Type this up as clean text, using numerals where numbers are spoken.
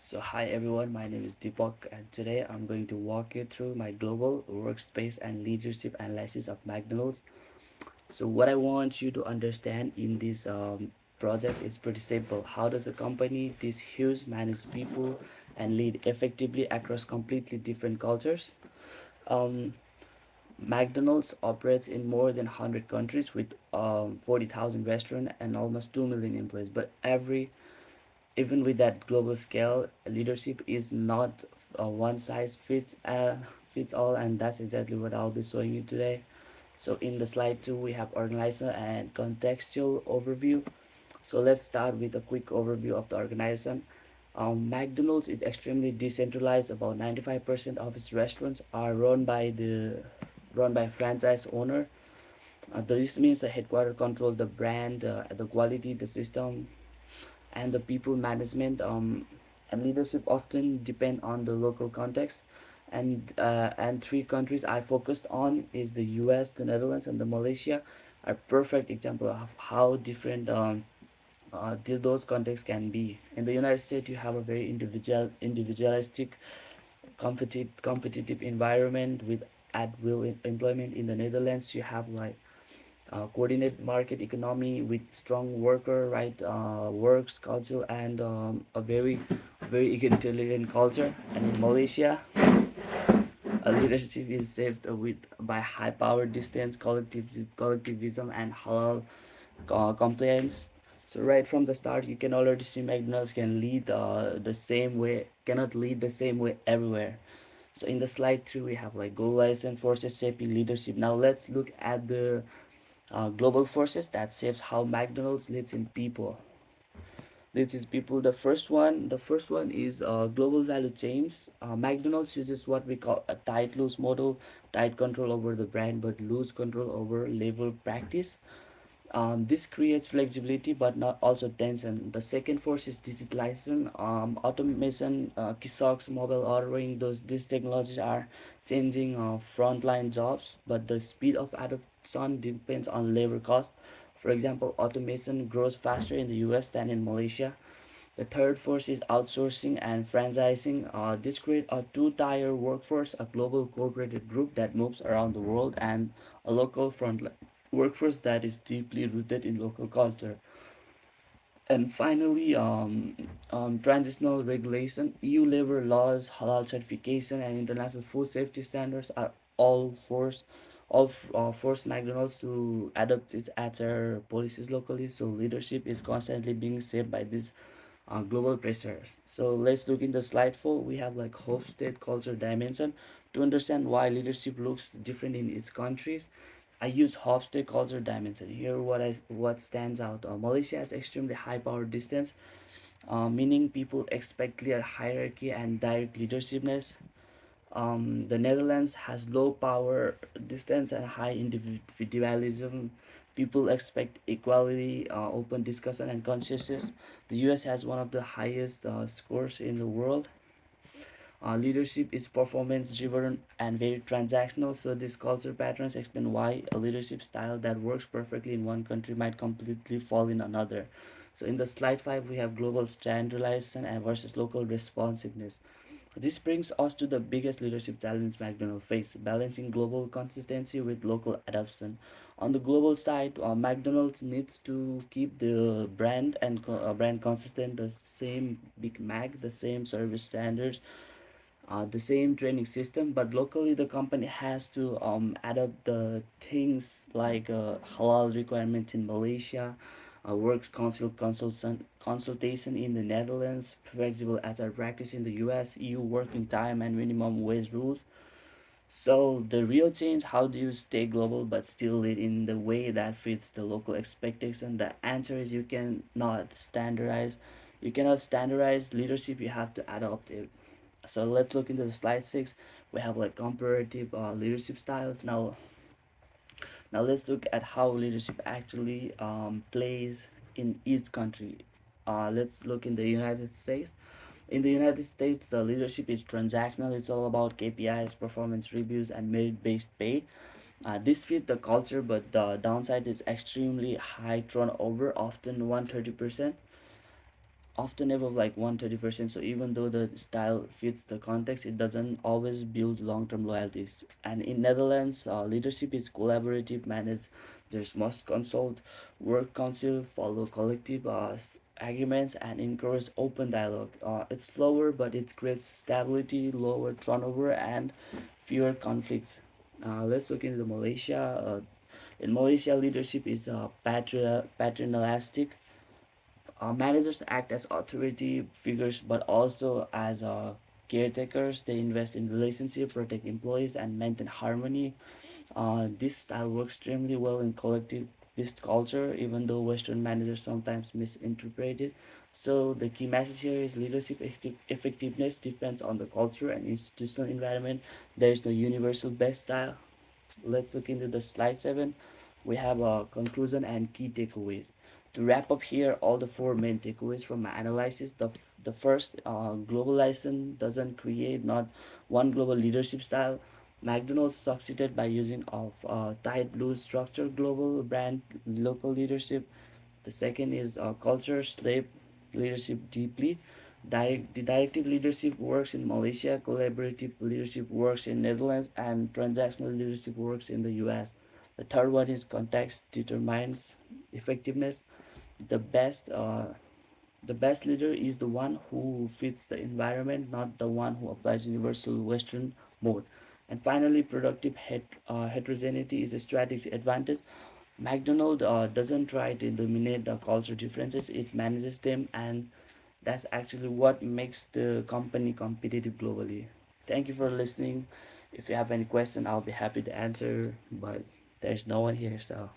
So, hi everyone, my name is Deepak, and today I'm going to walk you through my global workspace and leadership analysis of McDonald's. So, what I want you to understand in this project is pretty simple. How does a company, this huge, manage people and lead effectively across completely different cultures? Um, McDonald's operates in more than 100 countries with 40,000 restaurants and almost 2 million employees, but even with that global scale, leadership is not one size fits all, and that's exactly what I'll be showing you today. So in the slide 2 we have organizer and contextual overview. So let's start with a quick overview of the organization. McDonald's is extremely decentralized. About 95% of its restaurants are run by franchise owner. This means the headquarters control the brand, the quality, the system, and the people management and leadership often depend on the local context. And three countries I focused on is the US, the Netherlands, and the Malaysia are perfect example of how different those contexts can be. In the United States you have a very individualistic competitive environment with at will employment. In the Netherlands you have like coordinate market economy with strong worker right works culture and a very egalitarian culture. And in Malaysia, leadership is shaped with by high power distance collectivism and halal compliance. So right from the start you can already see McDonald's cannot lead the same way everywhere. So in the slide 3 we have like globalization forces shaping leadership. Now let's look at the global forces that shapes how McDonald's leads its people. The first one is global value chains. McDonald's uses what we call a tight loose model, tight control over the brand but loose control over labor practice. This creates flexibility but not also tension. The second force is digitalization, automation, kiosks, mobile ordering. These technologies are changing frontline jobs, but the speed of adoption depends on labor cost. For example, automation grows faster in the US than in Malaysia. The third force is outsourcing and franchising. This creates a two-tier workforce, a global corporate group that moves around the world, and a local front workforce that is deeply rooted in local culture. And finally, transitional regulation, EU labor laws, halal certification, and international food safety standards are force McDonald's to adopt its HR policies locally. So leadership is constantly being shaped by this global pressure. So let's look in the slide 4. We have like hope state culture dimension to understand why leadership looks different in its countries. I use Hofstede culture dimension here. What stands out? Malaysia has extremely high power distance, meaning people expect clear hierarchy and direct leadershipness. The Netherlands has low power distance and high individualism. People expect equality, open discussion, and consensus. The US has one of the highest scores in the world. Leadership is performance driven and very transactional, so these culture patterns explain why a leadership style that works perfectly in one country might completely fall in another. So in the slide 5 we have global standardization and versus local responsiveness. This brings us to the biggest leadership challenge McDonald's face, balancing global consistency with local adoption. On the global side, McDonald's needs to keep the brand consistent, the same Big Mac, the same service standards, the same training system. But locally the company has to adopt the things like halal requirements in Malaysia, works consultation in the Netherlands, flexible HR practice in the US, EU working time and minimum wage rules. So the real change, how do you stay global but still lead in the way that fits the local expectation? The answer is you cannot standardize leadership, you have to adopt it. So let's look into the slide 6. We have like comparative leadership styles. Now let's look at how leadership actually plays in each country. Let's look in the United States. In the United States, the leadership is transactional. It's all about KPIs, performance reviews, and merit-based pay. This fit the culture, but the downside is extremely high turnover, often 130%. often above like 130%. So even though the style fits the context, it doesn't always build long-term loyalties. And in Netherlands, leadership is collaborative. Managers must consult work council, follow collective agreements, and encourage open dialogue. It's slower, but it creates stability, lower turnover, and fewer conflicts. Let's look into Malaysia. In Malaysia, leadership is paternalistic. Managers act as authority figures but also as caretakers. They invest in relationships, protect employees, and maintain harmony. This style works extremely well in collectivist culture, even though Western managers sometimes misinterpret it. So the key message here is leadership effectiveness depends on the culture and institutional environment. There is no universal best style. Let's look into the slide 7. We have a conclusion and key takeaways. To wrap up here, all the four main takeaways from my analysis. The first, globalization doesn't create not one global leadership style. McDonald's succeeded by using of tight blue structure, global brand, local leadership. The second is culture slave leadership deeply. The directive leadership works in Malaysia, collaborative leadership works in Netherlands, and transactional leadership works in the US. The third one is context determines effectiveness. The best uh, the best leader is the one who fits the environment, not the one who applies universal Western mode. And finally, productive heterogeneity is a strategic advantage. McDonald doesn't try to eliminate the cultural differences, it manages them, and that's actually what makes the company competitive globally. Thank you for listening. If you have any question, I'll be happy to answer, but there's no one here, so